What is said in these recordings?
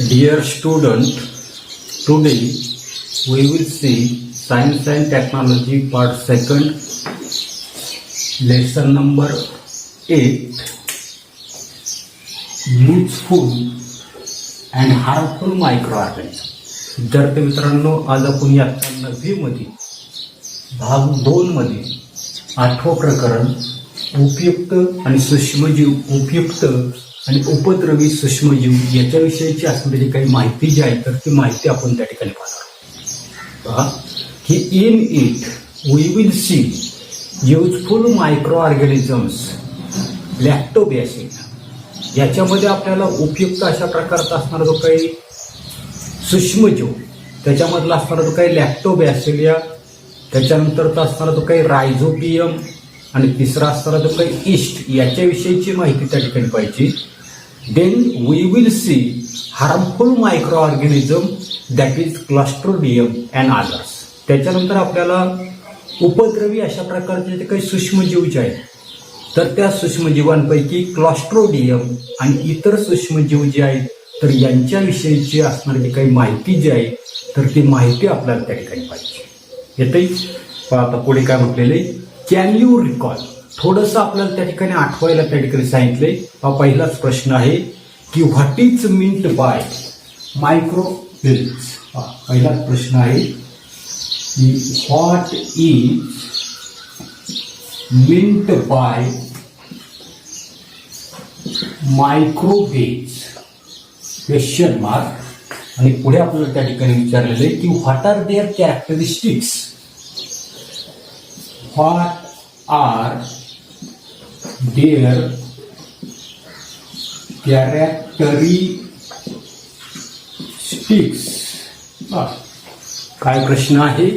Dear student, today we will see Science and Technology part 2, lesson number 8, useful and harmful microorganisms. विद्यार्थी मित्रांनो, आज आपण याच्या 9वी मध्ये भाग 2 मध्ये 8वं प्रकरण उपयुक्त आणि सूक्ष्मजीव, उपयुक्त आणि उपद्रवी सूक्ष्मजीव याच्याविषयीची असणारी काही माहिती जी आहे तर ती माहिती आपण त्या ठिकाणी पाहणार की in it we will see useful micro organisms lactobacilli. याच्यामध्ये आपल्याला उपयुक्त अशा प्रकारचा असणारा जो काही सूक्ष्मजीव, त्याच्यामधला असणारा जो काही लॅक्टोबॅसिलिया, त्याच्यानंतरचा असणारा जो काही रायझोबियम आणि तिसरा असणारा जो काही ईस्ट याच्याविषयीची माहिती त्या ठिकाणी पाहिजे. Then we will see harmful micro organism that is clostridium and others. त्याच्यानंतर आपल्याला उपद्रवी अशा प्रकारचे जे काही सूक्ष्मजीव जे आहेत तर त्या सूक्ष्मजीवांपैकी क्लॉस्ट्रोडियम आणि इतर सूक्ष्मजीव जे आहेत तर यांच्याविषयीची असणारी जी काही माहिती जी आहे तर ती माहिती आपल्याला त्या ठिकाणी पाहिजे. येते आता पुढे काय म्हटलेलं आहे, कॅन यू रिकॉल. थोडंसं आपल्याला त्या ठिकाणी आठवायला त्या ठिकाणी सांगितलंय. हा पहिलाच प्रश्न आहे की what is meant by microwaves. पहिलाच प्रश्न आहे की what is meant by microwaves question mark. आणि पुढे आपल्याला त्या ठिकाणी विचारलेलं आहे की what are their characteristics. What are their characteristics? काय प्रश्न आहे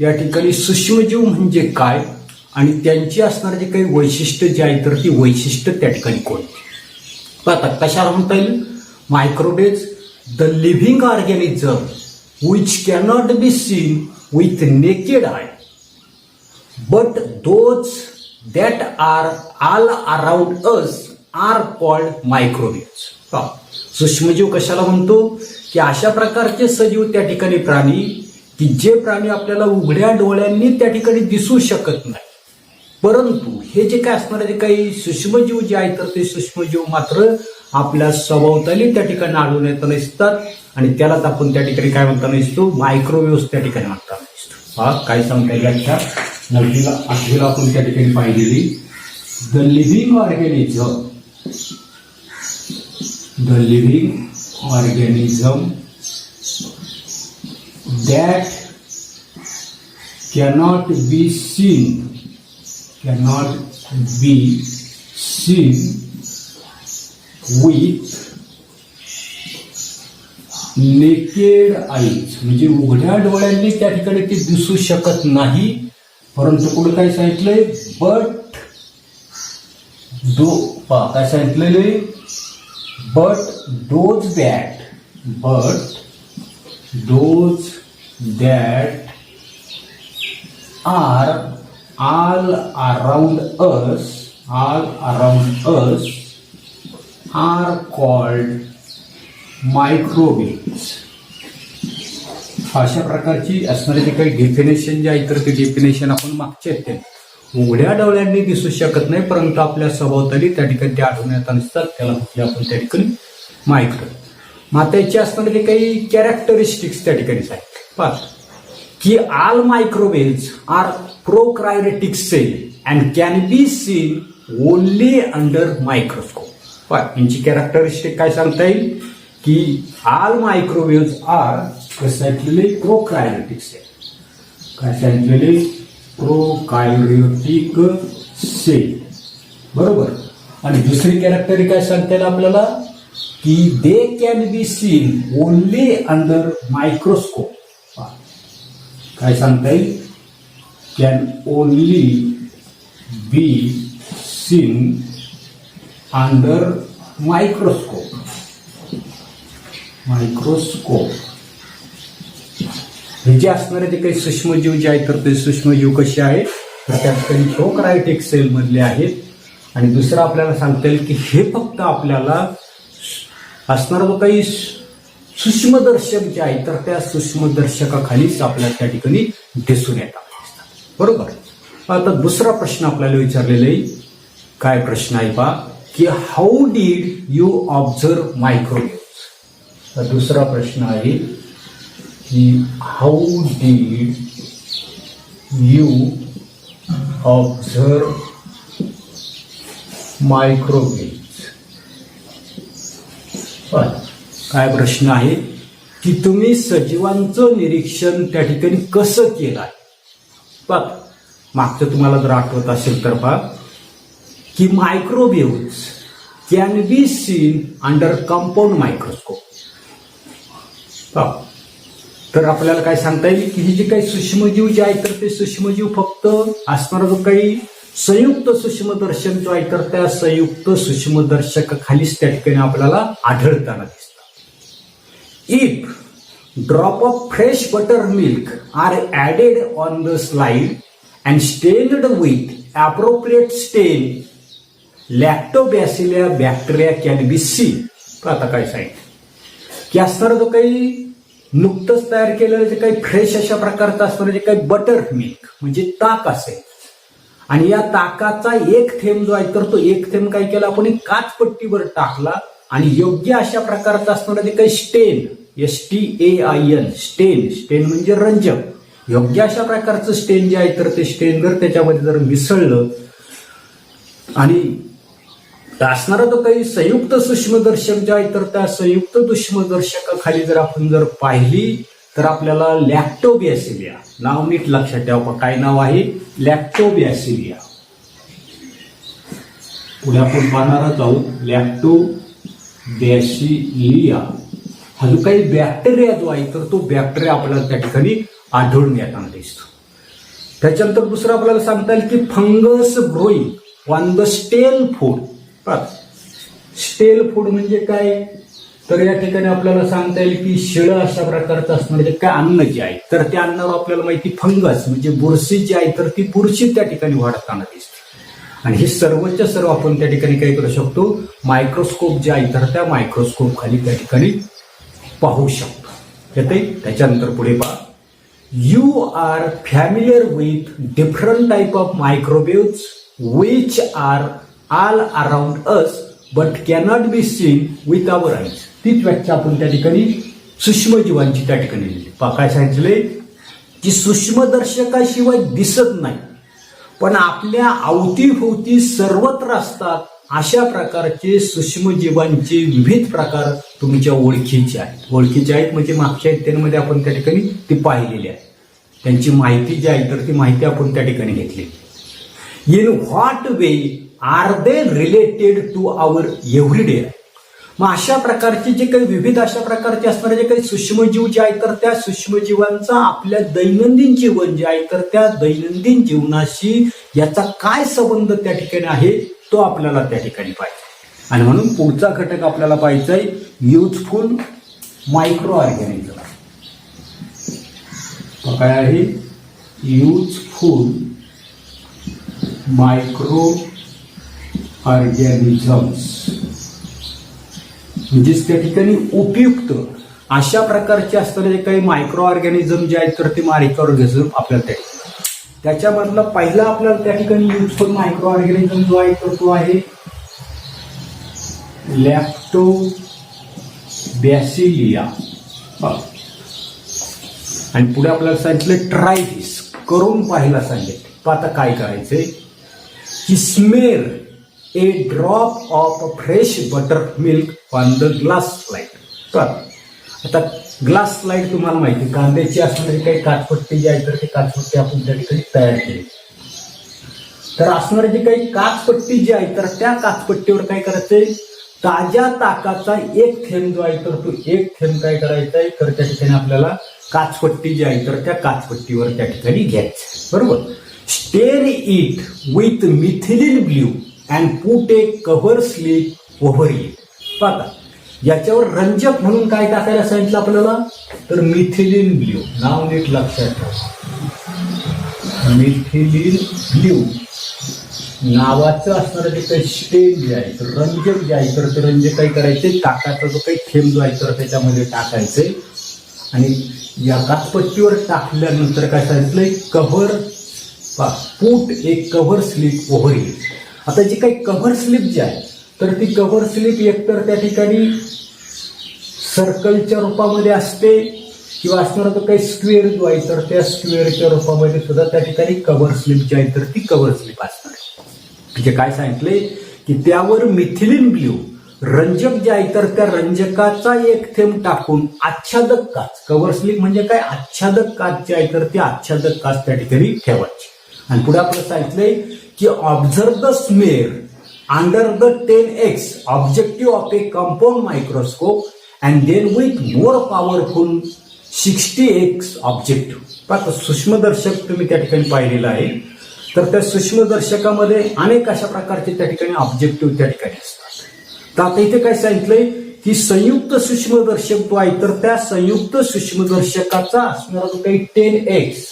या ठिकाणी, सूक्ष्मजीव म्हणजे काय आणि त्यांची असणारी जे काही वैशिष्ट्य जे आहे तर ती वैशिष्ट्य त्या ठिकाणी कोणती. आता कशाला म्हणता येईल, microwaves the living organism which cannot be seen with naked I but those that are all around us are called microwaves. सूक्ष्मजीव कशाला म्हणतो की अशा प्रकारचे सजीव त्या ठिकाणी प्राणी की जे प्राणी आपल्याला उघड्या डोळ्यांनी त्या ठिकाणी दिसू शकत नाही, परंतु हे जे काय असणारे जे काही सूक्ष्मजीव जे आहेत तर ते सूक्ष्मजीव मात्र आपल्या सभोवताली त्या ठिकाणी आढळून येताना दिसतात आणि त्यालाच आपण त्या ठिकाणी काय म्हणताना दिसतो, मायक्रोवेव्स त्या ठिकाणी म्हणताना दिसतो. काय सांगता येईल याच्या 9वीला 8वीला आपण त्या ठिकाणी पाहिलेली the living organism that cannot be seen with naked eyes. म्हणजे उघड्या डोळ्यांनी त्या ठिकाणी ते दिसू शकत नाही, परंतु पुढे काय सांगितलंय, काय सांगितलेले, but those that are all around us are called microwaves. अशा प्रकारची असणारी जी काही डेफिनेशन जे आहे तर ती डेफिनेशन आपण मागच्या येते. उघड्या डोळ्यांनी दिसू शकत नाही परंतु आपल्या सभोवताली त्या ठिकाणी ते आढळून येताना दिसतात, त्याला म्हटले आपण त्या ठिकाणी मायक्रोवेव्ह. मग त्याची असणारे जे काही कॅरेक्टरिस्टिक्स त्या ठिकाणी आहेत पहा की all microwaves are prokaryotic cell and can be seen only under microscope. पहा यांची कॅरेक्टरिस्टिक काय सांगता येईल की ऑल मायक्रोवेव्स आर सांगितलेले प्रोकार्योटिक सेल. काय सांगितलेले, प्रोकार्योटिक सेल, बरोबर. आणि दुसरी कॅरेक्टरी काय सांगता येईल आपल्याला की they can be seen only under microscope. काय सांगता येईल, can only B seen under microscope. हे जे असणारे जे काही सूक्ष्मजीव जे आहेत तर ते सूक्ष्मजीव कसे आहेत तर त्या ठिकाणी प्रोकार्योटिक सेल मधले आहेत. आणि दुसरं आपल्याला सांगता येईल की हे फक्त आपल्याला असणारा जो काही सूक्ष्मदर्शक जे आहे तर त्या सूक्ष्मदर्शकाखालीच आपल्याला त्या ठिकाणी दिसून येतात. बरोबर. आता दुसरा प्रश्न आपल्याला विचारलेला आहे. काय प्रश्न आहे पहा की how did you observe microwave. दुसरा प्रश्न आहे की how did you observe microwave. काय प्रश्न आहे की तुम्ही सजीवांचं निरीक्षण त्या ठिकाणी कसं केलं आहे. बघ मागचं तुम्हाला जर आठवत असेल तर पहा की microwaves can be seen under compound microscope. तर आपल्याला काय सांगता येईल की हे जे काही सूक्ष्मजीव जे आहेत तर ते सूक्ष्मजीव फक्त असणारा जो काही संयुक्त सूक्ष्मदर्शक जो आहे तर त्या संयुक्त सूक्ष्मदर्शकाखालीच त्या ठिकाणी आपल्याला आढळताना दिसतात. If drop of fresh buttermilk are added on the slide and stained with appropriate stain lactobacilli bacteria can be seen. आता काय सांगितलं की असणारा जो काही नुकतंच तयार केलेलं जे काही फ्रेश अशा प्रकारचं असणारं जे काही बटर मिल्क म्हणजे ताक असेल आणि या ताकाचा एक थेंब जो आहे तर तो एक थेंब काय केला आपण एक काचपट्टीवर टाकला आणि योग्य अशा प्रकारचं असणारं जे काही स्टेन STAIN स्टेन म्हणजे रंजक योग्य अशा प्रकारचं स्टेन जे आहे तर ते स्टेन जर त्याच्यामध्ये जर मिसळलं आणि असणारा जो काही संयुक्त सूक्ष्मदर्शक जे आहे तर त्या संयुक्त सूक्ष्मदर्शकाखाली जर आपण जर पाहिली तर आपल्याला लॅक्टोबॅसिलिया नाव नीट लक्षात ठेवा. काय नाव आहे लॅक्टोबॅसिलिया. पुढे आपण पाहणार आहोत लॅक्टोबॅसिलिया हा जो काही बॅक्टेरिया जो आहे तर तो बॅक्टेरिया आपल्याला त्या ठिकाणी आढळून येताना दिसतो. त्याच्यानंतर दुसरं आपल्याला सांगता येईल की फंगस ग्रोईंग ऑन द स्टेल फूड. स्टेल फूड म्हणजे काय तर या ठिकाणी आपल्याला सांगता येईल की शिळं अशा प्रकारचं असणार जे काय अन्न जे आहे तर त्या अन्नावर आपल्याला माहिती फंगस म्हणजे बुरशी जी आहे तर ती बुरशी त्या ठिकाणी वाढताना दिसते. आणि हे सर्वच्या सर्व आपण त्या ठिकाणी काय करू शकतो मायक्रोस्कोप जे आहे तर त्या मायक्रोस्कोप खाली त्या ठिकाणी पाहू शकतो. येते. त्याच्यानंतर पुढे पहा you are familiar with different type of microwaves which are all around us but cannot be seen with our eyes. तीच व्याख्या आपण त्या ठिकाणी सूक्ष्मजीवांची त्या ठिकाणी दिली. काय सांगितले की सूक्ष्मदर्शकाशिवाय दिसत नाही पण आपल्या अवतीभोवती सर्वत्र असतात अशा प्रकारचे सूक्ष्मजीवांचे विविध प्रकार तुमच्या ओळखीचे आहेत. ओळखीचे आहेत म्हणजे मागच्या इत्यादीमध्ये आपण त्या ठिकाणी ती पाहिलेली आहे. त्यांची माहिती जी आहे तर ती माहिती आपण त्या ठिकाणी घेतली. In what way are they related to our everyday life. मग अशा प्रकारचे जे काही विविध अशा प्रकारचे असणारे जे काही सूक्ष्मजीव जे आहे तर त्या सूक्ष्मजीवांचा आपल्या दैनंदिन जीवन जे आहे तर त्या दैनंदिन जीवनाशी याचा काय संबंध त्या ठिकाणी आहे तो आपल्याला त्या ठिकाणी पाहिजे. आणि म्हणून पुढचा घटक आपल्याला पाहायचा आहे युजफुल मायक्रो ऑर्गॅनिझम. काय आहे युजफुल मायक्रो ऑर्गॅनिझम्स म्हणजेच त्या ठिकाणी उपयुक्त अशा प्रकारचे असणारे काही मायक्रो ऑर्गॅनिझम जे आहेत तर ते मायक्रो ऑर्गॅनिझम आपल्याला त्या ठिकाणी त्याच्यामधला पहिला आपल्याला त्या ठिकाणी युजफुल मायक्रो ऑर्गॅनिझम जो आहे तर तो आहे लॅक्टोबॅसिलिया. आणि पुढे आपल्याला सांगितलं ट्राय दिस करून पाहायला सांगितलं. आता काय करायचंय की smear a drop of fresh buttermilk on the glass slide. आता ग्लास स्लाइड तुम्हाला माहिती कांद्याची असणारी काही काचपट्टी जी आहे तर ती काचपट्टी आपण त्या ठिकाणी तयार केली. तर असणारी जी काही काचपट्टी जी आहे तर त्या काचपट्टीवर काय करायचंय ताज्या ताकाचा एक थेंब जो आहे तर तो एक थेंब काय करायचा आहे तर त्या ठिकाणी आपल्याला काचपट्टी जी आहे तर त्या काचपट्टीवर त्या ठिकाणी घ्यायचं. बरोबर. Stir it with methylene blue and put a cover slip over it. बघा याच्यावर रंजक म्हणून काय टाकायला सांगितलं आपल्याला तर मिथिलीन ब्ल्यू. नाव नीट लक्षात ठेवा. मिथिलीन ब्ल्यू नावाचं असणारं जे काही स्टेन जे आहे तर रंजक जे आहे तर ते रंजक काही करायचे, टाकाचा जो काही थेंब जो आहे तर त्याच्यामध्ये टाकायचे आणि या काचपट्टीवर टाकल्यानंतर काय सांगितलंय, कव्हर पुट एक कव्हर स्लिप ओव्हर इट. आता जी काही कव्हर स्लिप जी आहे तर ती कव्हर स्लिप एकतर त्या ठिकाणी सर्कलच्या रूपामध्ये असते किंवा असणारा जो काही स्क्वेअर जो आहे तर त्या स्क्वेअरच्या रूपामध्ये सुद्धा त्या ठिकाणी कव्हर स्लिप जी आहे तर ती कव्हर स्लिप असणार आहे. म्हणजे काय सांगितले की त्यावर मिथिलीन ब्ल्यू रंजक जे आहे तर त्या रंजकाचा एक थेंब टाकून आच्छादक काच, कव्हर स्लिप म्हणजे काय, आच्छादक काच जे आहे तर ती आच्छादक काच त्या ठिकाणी ठेवायची. आणि पुढे आपलं सांगितलंय की observe the smear under the 10x objective of a compound microscope and then with more powerful 60x objective. आता सूक्ष्मदर्शक तुम्ही त्या ठिकाणी पाहिलेलं आहे तर त्या सूक्ष्मदर्शकामध्ये अनेक अशा प्रकारचे त्या ठिकाणी ऑब्जेक्टिव्ह त्या ठिकाणी असतात. तर आता इथे काय सांगितलंय की संयुक्त सूक्ष्मदर्शक जो आहे तर त्या संयुक्त सूक्ष्मदर्शकाचा असणारा जो काही 10x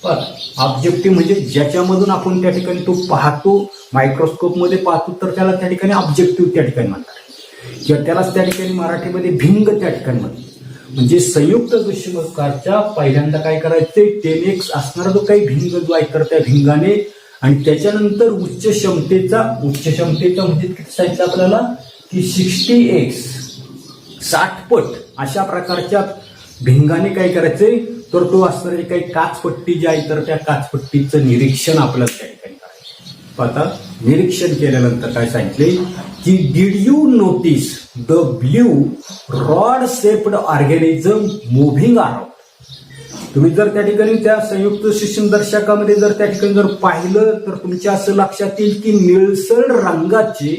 ऑब्जेक्टिव्ह म्हणजे ज्याच्यामधून आपण त्या ठिकाणी तो पाहतो, मायक्रोस्कोपमध्ये पाहतो तर त्याला त्या ठिकाणी ऑब्जेक्टिव्ह त्या ठिकाणी म्हणतात किंवा त्यालाच त्या ठिकाणी मराठीमध्ये भिंग त्या ठिकाणी म्हणतात. म्हणजे संयुक्त सूक्ष्मदर्शकाच्या पहिल्यांदा काय करायचंय, 10x असणारा जो काही भिंग जो आहे तर त्या भिंगाने आणि त्याच्यानंतर उच्च क्षमतेचा म्हणजे किती सांगितलं आपल्याला की 60x 60 पट अशा प्रकारच्या भिंगाने काय करायचंय तर तो असणारी काही काचपट्टी जी आहे तर त्या काचपट्टीचं निरीक्षण आपल्याला त्या ठिकाणी करायचं. आता निरीक्षण केल्यानंतर काय सांगितले की did you notice the blue rod shaped organism moving around. तुम्ही जर त्या ठिकाणी त्या संयुक्त सूक्ष्मदर्शकामध्ये जर त्या ठिकाणी जर पाहिलं तर तुमच्या असं लक्षात येईल की निळसर रंगाचे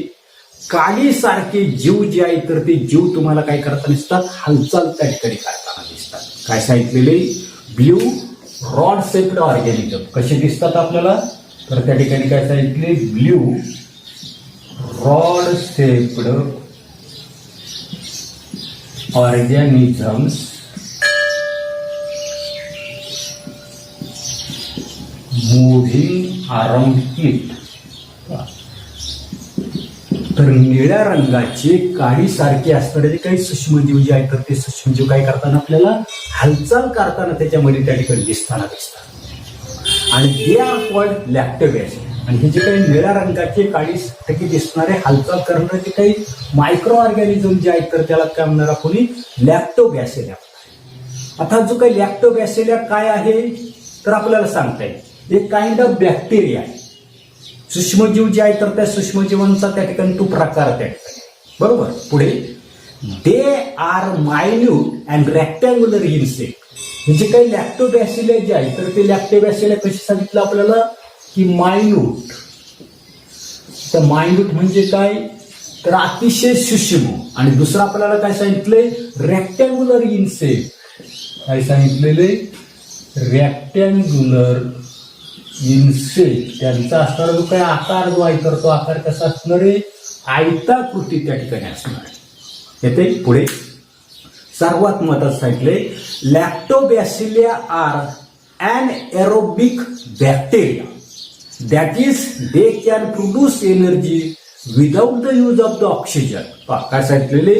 काळीसारखे जीव जे आहे तर ते जीव तुम्हाला काय करताना दिसतात, हालचाल त्या ठिकाणी करताना दिसतात. काय सांगितलेले, ब्ल्यू रॉड शेप्ड ऑर्गॅनिझम कसे दिसतात आपल्याला तर त्या ठिकाणी काय सांगितले, blue rod shaped organisms moving around it. तर निळ्या रंगाचे काळीसारखे असणारे जे काही सूक्ष्मजीव जे आहेत तर ते सूक्ष्मजीव काय करताना आपल्याला हालचाल करताना त्याच्यामध्ये त्या ठिकाणी दिसतात आणि दे आर कॉल्ड लॅक्टोबॅसिल. आणि हे जे काही निळ्या रंगाचे काळीसारखे दिसणारे हालचाल करणारे जे काही मायक्रो ऑर्गॅनिझम जे आहेत तर त्याला काय म्हणणार आपण, लॅक्टोबॅसिलिया. आता जो काही लॅक्टोबॅसिलिया काय आहे तर आपल्याला सांगता येईल, एक काइंड ऑफ बॅक्टेरिया आहे. सूक्ष्मजीव जे आहे तर त्या सूक्ष्मजीवांचा त्या ठिकाणी तो प्रकार त्या ठिकाणी, बरोबर. पुढे they are minute and rectangular insect. हे जे काही लॅक्टोबॅसिलिया जे आहे तर ते लॅक्टोबॅसिलिया कशी सांगितलं आपल्याला की मायन्यूट. तर मायन्यूट म्हणजे काय तर अतिशय सूक्ष्म. आणि दुसरं आपल्याला काय सांगितलंय, रेक्टँग्युलर इन्सेक्ट. काय सांगितलेले, रेक्टँग्युलर इन्सेक्ट. त्यांचा असणारा जो काही आकार जो आहे तर तो आकार कसा असणार आहे, आयताकृती त्या ठिकाणी असणार आहे. येते पुढे सर्वात महत्वाचं सांगितले, lactobacilli are anaerobic bacteria that is they can produce energy without the use of the oxygen. काय सांगितलेले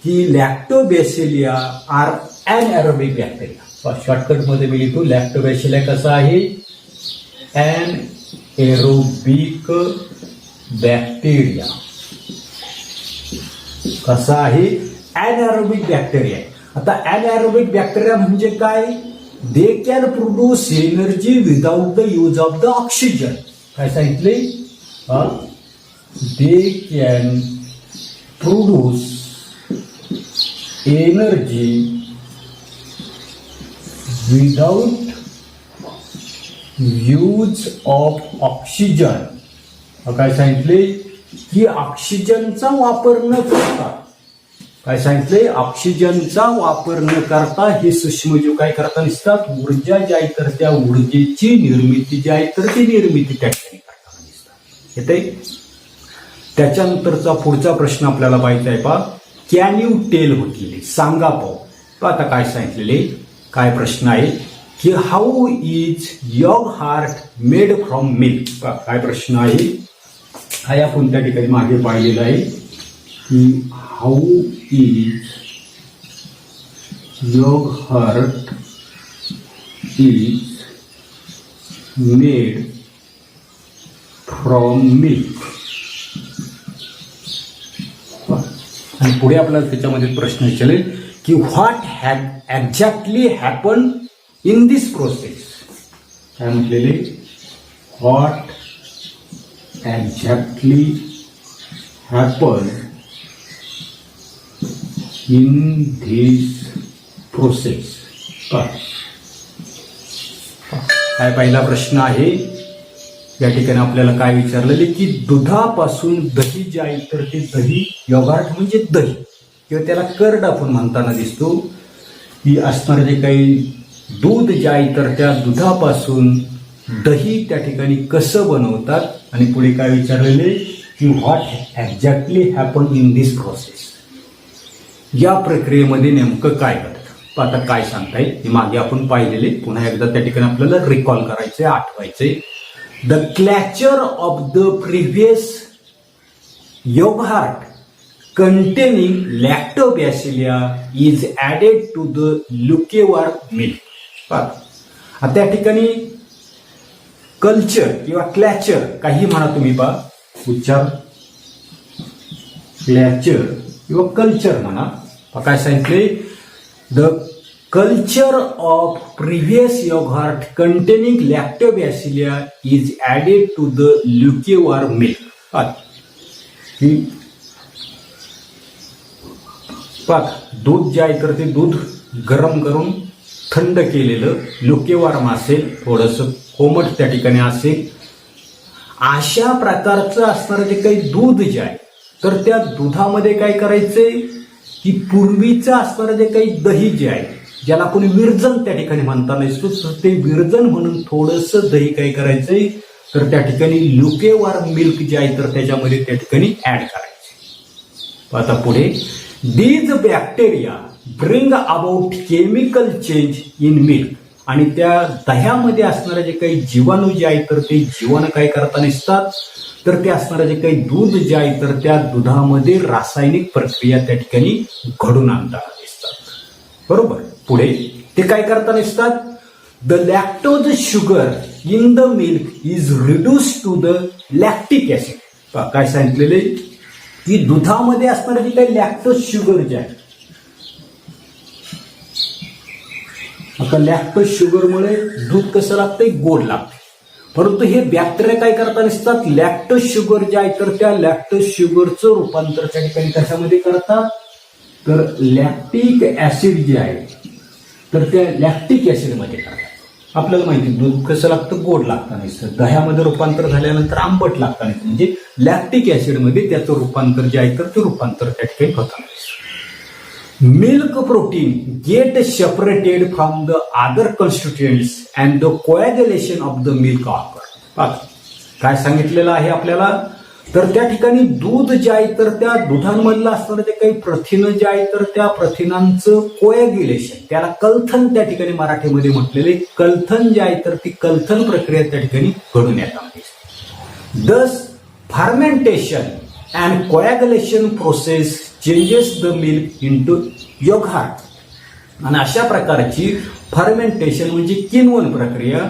की lactobacilli are anaerobic bacteria. Shortcut मध्ये मी लिहितो, लॅक्टोबॅसिलिया कसा आहे, ॲन एरोबिक बॅक्टेरिया. कसा आहे, ॲनएरोबिक बॅक्टेरिया. आता ॲनएरोबिक बॅक्टेरिया म्हणजे काय, दे can produce energy without the use of the oxygen. काय सांगितले, दे can produce energy without use of oxygen. काय सांगितले की ऑक्सिजनचा वापर न करता, काय सांगितले, ऑक्सिजनचा वापर न करता हे सूक्ष्मजीव काय करता दिसतात, ऊर्जा जी आहे तर त्या ऊर्जेची निर्मिती जी आहे तर ती निर्मिती त्या ठिकाणी करताना दिसतात. येते त्याच्यानंतरचा पुढचा प्रश्न आपल्याला पाहिजे आहे पहा, कॅन यू टेल होतील, सांगा पाहू. आता काय सांगितलेले, काय प्रश्न आहे की how is yoghurt made from milk. काय प्रश्न आहे हा आपण त्या ठिकाणी मागे पाहिलेला आहे की how is yoghurt is made from milk. आणि पुढे आपल्याला त्याच्यामध्ये प्रश्न विचारले की what had exactly happen in this process. काय म्हटलेले, what exactly happen in this process. काय पहिला प्रश्न आहे या ठिकाणी आपल्याला काय विचारलेले की दुधापासून दही जे आहे तर ते दही, योगार्ट म्हणजे दही किंवा त्याला कर्ड आपण म्हणताना दिसतो, की असणारे जे काही दूध जे आहे तर त्या दुधापासून दही त्या ठिकाणी कसं बनवतात. आणि पुढे काय विचारलेले की what exactly happen in this process. या प्रक्रियेमध्ये नेमकं काय घडतं. आता काय सांगता येईल हे मागे आपण पाहिलेले, पुन्हा एकदा त्या ठिकाणी आपल्याला रिकॉल करायचे, आठवायचे. The culture of the previous yoghurt containing lactobacillia is added to the leukewarm milk. आता त्या ठिकाणी कल्चर किंवा क्लॅचर काही म्हणा तुम्ही पहा, उच्चार क्लॅचर किंवा कल्चर म्हणा. काय सांगितले, the culture of previous yoghurt containing lactobacilli is added to the lukewarm milk. दूध जे आहे तर ते दूध गरम करून थंड केलेलं ल्युकेवार्म असेल, थोडंसं कोमट त्या ठिकाणी असेल, अशा प्रकारचं असणारं जे काही दूध जे आहे तर त्या दुधामध्ये काय करायचंय की पूर्वीचं असणारं जे काही दही जे आहे, ज्याला कोणी विरजन त्या ठिकाणी म्हणता नसतो, तर ते विरजन म्हणून थोडंसं दही काय करायचंय तर त्या ठिकाणी ल्युकेवार्म मिल्क जे आहे तर त्याच्यामध्ये त्या ठिकाणी ऍड करायचे. आता पुढे these bacteria bring about chemical change in milk. आणि त्या दह्यामध्ये असणारे जे काही जीवाणू जे आहे तर ते जीवाणू काय करताना दिसतात तर ते असणारे जे काही दूध जे आहे तर त्या दुधामध्ये रासायनिक प्रक्रिया त्या ठिकाणी घडून आणताना दिसतात. बरोबर. पुढे ते काय करताना दिसतात, the lactose sugar in the milk is reduce to the lactic acid. काय सांगितलेले की दुधामध्ये असणारे जे काही लॅक्टोज शुगर जे आहे, आता लॅक्टोज शुगरमुळे दूध कसं लागतंय, गोड लागते. परंतु हे बॅक्टेरिया काय करताना दिसतात, लॅक्टोज शुगर जे आहे तर त्या लॅक्टोज शुगरचं रूपांतर त्या ठिकाणी कशामध्ये करतात तर लॅक्टिक ऍसिड जे आहे तर त्या लॅक्टिक ऍसिडमध्ये करतात. आपल्याला माहिती दूध कसं लागतं, गोड लागताना दिसतं. दह्यामध्ये रूपांतर झाल्यानंतर आंबट लागताना दिसतं, म्हणजे लॅक्टिक ऍसिडमध्ये त्याचं रूपांतर जे आहे तर ते रूपांतर त्या ठिकाणी होताना दिसतं. Milk protein get separated from the other constituents and the coagulation of the milk occur. काय सांगितलेलं आहे आपल्याला तर त्या ठिकाणी दूध जे आहे तर त्या दुधांमधलं असणारं जे काही प्रथिनं जे आहे तर त्या प्रथिनांचं कोॲग्युलेशन, त्याला कलथन त्या ठिकाणी मराठीमध्ये म्हटलेले, कलथन जे आहे तर ती कलथन प्रक्रिया त्या ठिकाणी घडून येतात. Thus fermentation and coagulation process changes the milk into yoghurt. आणि अशा प्रकारची फर्मेंटेशन म्हणजे किण्वन प्रक्रिया,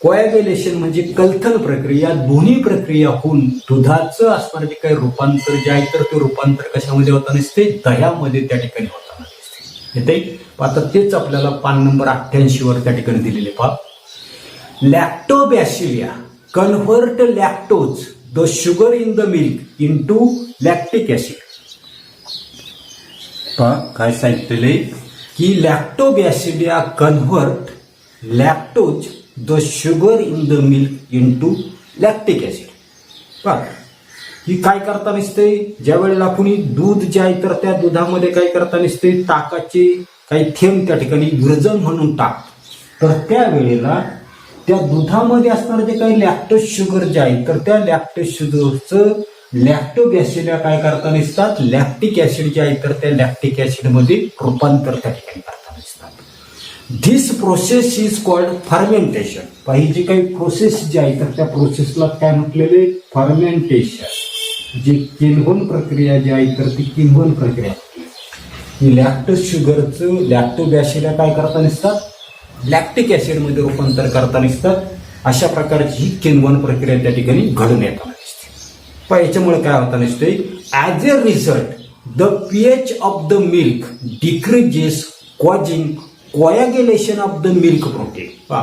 कोॲग्युलेशन म्हणजे कलथन प्रक्रिया, दोन्ही प्रक्रिया होऊन दुधाचं असणारं जे काही रूपांतर जे आहे तर ते रूपांतर कशामध्ये होताना दिसते, दह्यामध्ये त्या ठिकाणी होताना दिसते. येते. आता तेच आपल्याला पान नंबर 88 वर त्या ठिकाणी दिलेले पहा. Lactobacilli convert lactose the sugar in the milk into lactic acid. काय सांगितलेले की lactobacilli convert lactose the sugar in the milk into lactic acid. ही काय करता नसते, ज्या वेळेला कुणी दूध जे आहे तर त्या दुधामध्ये काय करता नसते, ताकाचे काही थेंब त्या ठिकाणी विरजन म्हणून टाकतो, तर त्यावेळेला त्या दुधामध्ये असणारं जे काही लॅक्टोज शुगर जे आहे तर त्या लॅक्टोज शुगरचं लॅक्टोबॅसिलिया काय करताना दिसतात, लॅक्टिक ऍसिड जे आहे तर त्या लॅक्टिक ऍसिड मध्ये रूपांतर त्या ठिकाणी करताना दिसतात. This process is called fermentation. ही जी काही प्रोसेस जी आहे तर त्या प्रोसेसला काय म्हटलेले फर्मेंटेशन. जी किण्वन प्रक्रिया जी आहे तर ती किण्वन प्रक्रिया. लॅक्टोज शुगरचं लॅक्टोबॅसिला काय करता नसतात लॅक्टिक ऍसिडमध्ये रूपांतर करता नसतात. अशा प्रकारची ही किण्वन प्रक्रिया त्या ठिकाणी घडून येताना दिसते. पण याच्यामुळे काय होता नसते as a result the pH of the milk decreases causing coagulation of the milk protein.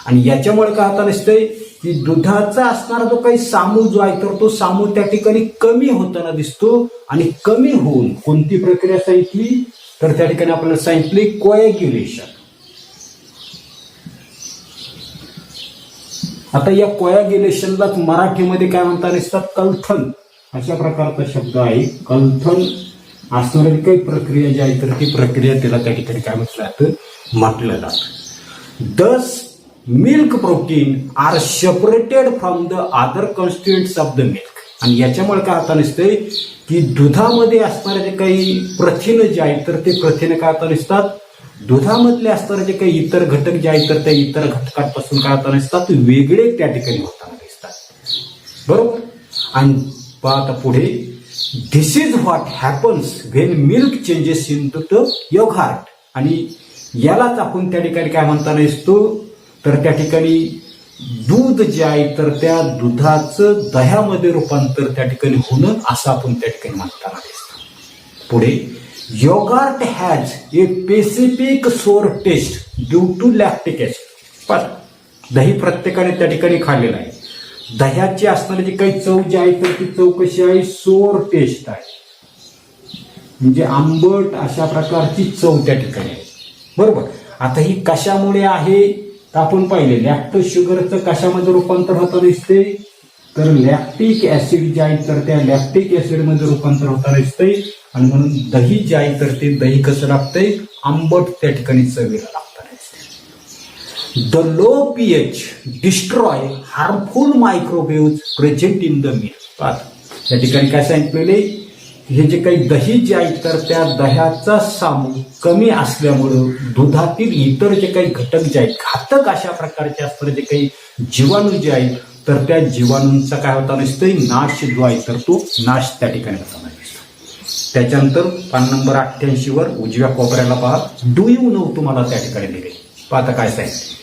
आणि याच्यामुळे काय होता नसते की दुधाचा असणारा जो काही सामू जो आहे तर तो सामू त्या ठिकाणी कमी होताना दिसतो. आणि कमी होऊन कोणती प्रक्रिया सांगितली तर त्या ठिकाणी आपल्याला सांगितली कोयाग्युलेशन. आता या कोयाग्युलेशनलाच मराठीमध्ये काय म्हणता नसतात कलथन अशा प्रकारचा शब्द आहे. कलथन असणारी काही प्रक्रिया जी आहे तर ती प्रक्रिया त्याला त्या ठिकाणी काय म्हटलं जातं. Thus milk protein are separated from the other constituents of the milk. आणि याच्यामुळे काय होता नसते की दुधामध्ये असणारे जे काही प्रथिन जे आहेत तर ते प्रथिन काय होता नसतात दुधामधले असणारे जे काही इतर घटक जे आहेत तर त्या इतर घटकांपासून काय होता नसतात वेगळे त्या ठिकाणी होताना दिसतात. बरोबर. आणि आता पुढे this is what happens when milk changes in to the yoghurt. आणि यालाच आपण त्या ठिकाणी काय म्हणताना दिसतो तर त्या ठिकाणी दूध जे आहे तर त्या दुधाचं दह्यामध्ये रूपांतर त्या ठिकाणी होणं असं आपण त्या ठिकाणी म्हणताना दिसतो. पुढे yoghurt has a specific sour taste due to lactic acid. पण दही प्रत्येकाने त्या ठिकाणी खाल्लेलं आहे. दह्याची असणारी जी काही चव जी आहे तर ती चव कशी आहे सोर टेस्ट आहे. म्हणजे आंबट अशा प्रकारची चव त्या ठिकाणी आहे. बरोबर. आता ही कशामुळे आहे तर आपण पाहिले लॅक्टोज शुगरचं कशामध्ये रूपांतर होताना दिसते तर लॅक्टिक ऍसिड जे आहे तर त्या लॅक्टिक ऍसिडमध्ये रूपांतर होताना दिसते. आणि म्हणून दही जे आहे तर ते दही कसं लागतंय आंबट त्या ठिकाणी चवीला लागताना दिसते. The low pH destroy harmful microwaves present in the milk. त्या ठिकाणी काय सांगितलेले हे जे काही दही जे आहे तर त्या दह्याचा सामू कमी असल्यामुळं दुधातील इतर जे काही घटक जे आहेत घातक अशा प्रकारचे असणारे जे काही जीवाणू जे आहेत तर त्या जीवाणूंचा काय होता नसतोय नाश जो आहे तर तो नाश त्या ठिकाणी होताना दिसतो. त्याच्यानंतर पान नंबर 88 वर उजव्या कोपऱ्याला पहा डू यू नो तुम्हाला त्या ठिकाणी दिले. आता काय सांगितलं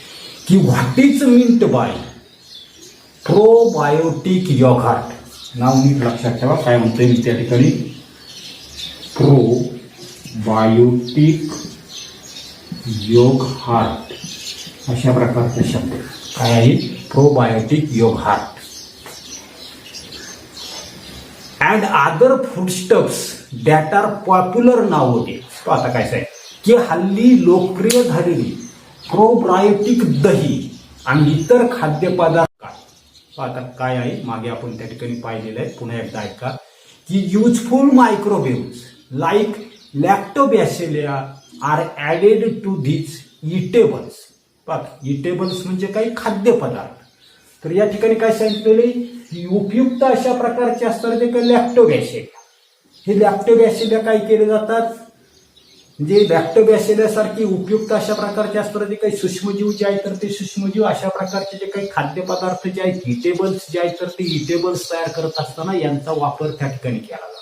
की what is meant by probiotic yoghurt. नाव नीट लक्षात ठेवा काय म्हणतोय मी त्या ठिकाणी प्रोबायोटिक योगर्ट अशा प्रकारचा शब्द काय आहे probiotic yoghurt. And other foodstuffs that are popular nowadays. आता काय सांग की हल्ली लोकप्रिय झालेली प्रोबायोटिक दही आणि इतर खाद्यपदार्थ आता काय आहे मागे आपण त्या ठिकाणी पाहिलेलं आहे. पुन्हा एकदा ऐका की useful microwaves like lactobacilli are added to these eatables. Eatables म्हणजे काही खाद्यपदार्थ. तर या ठिकाणी काय सांगितलेले उपयुक्त अशा प्रकारचे असतात ते काही लॅक्टोबॅसिलिया. हे लॅक्टोबॅसिलिया काय केले जातात म्हणजे लॅक्टोबॅसिलिया सारखी उपयुक्त अशा प्रकारचे असतात जे काही सूक्ष्मजीव जे आहेत तर ते सूक्ष्मजीव अशा प्रकारचे जे काही खाद्यपदार्थ जे आहेत इटेबल्स जे आहेत तर ते इटेबल्स तयार करत असताना यांचा वापर त्या ठिकाणी केला जातो.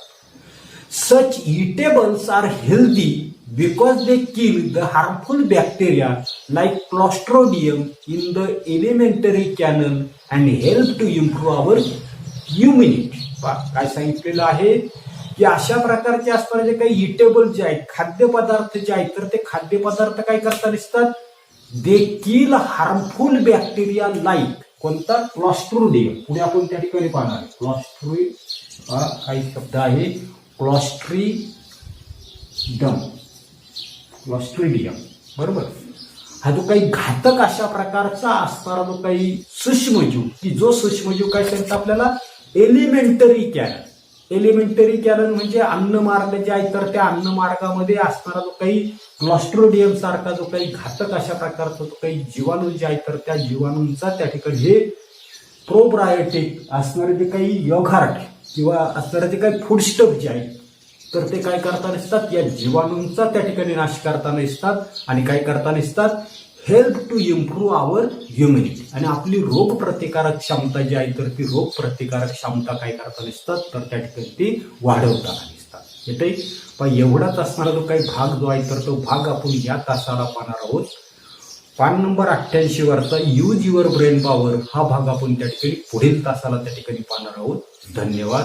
Such eatables are healthy because they kill the harmful bacteria like Clostridium in the alimentary canal and help to improve our immunity. काय सांगितलेलं आहे की अशा प्रकारचे असणारे जे काही इटेबल जे आहेत खाद्यपदार्थ जे आहेत तर ते खाद्यपदार्थ काय करता दिसतात दे किल हार्मफुल बॅक्टेरिया लाईक कोणता क्लॉस्ट्रिडियम. पुढे आपण त्या ठिकाणी पाहणार काही शब्द आहे क्लॉस्ट्रिडियम. बरोबर. हा जो काही घातक अशा प्रकारचा असणारा जो काही सूक्ष्मजीव की जो सूक्ष्मजीव काय सांगतो आपल्याला एलिमेंटरी कॅनल. एलिमेंटरी कॅनल म्हणजे अन्नमार्ग जे आहे तर त्या अन्नमार्गामध्ये असणारा जो काही क्लॉस्ट्रिडियम सारखा जो काही घातक अशा प्रकारचा जो काही जीवाणू जे आहे तर त्या जीवाणूंचा त्या ठिकाणी हे प्रोबायोटिक असणारे जे काही योगर्ट किंवा असणारे जे काही फूडस्टफ जे आहे तर ते काय करता नसतात, या जीवाणूंचा त्या ठिकाणी नाश करता नसतात आणि काय करता नसतात, हेल्प टू इम्प्रूव्ह आवर ह्युमिनिटी, आणि आपली रोग प्रतिकारक क्षमता जी आहे तर ती रोग प्रतिकारक क्षमता काय करता नसतात, तर त्या ठिकाणी ती वाढवता नसतात. येते पण एवढाच असणारा जो काही भाग जो आहे तर तो भाग आपण या तासाला पाहणार आहोत. पान नंबर 88 वरचा यूज युअर ब्रेन पॉवर हा भाग आपण त्या ठिकाणी पुढील तासाला त्या ठिकाणी पाहणार आहोत. धन्यवाद.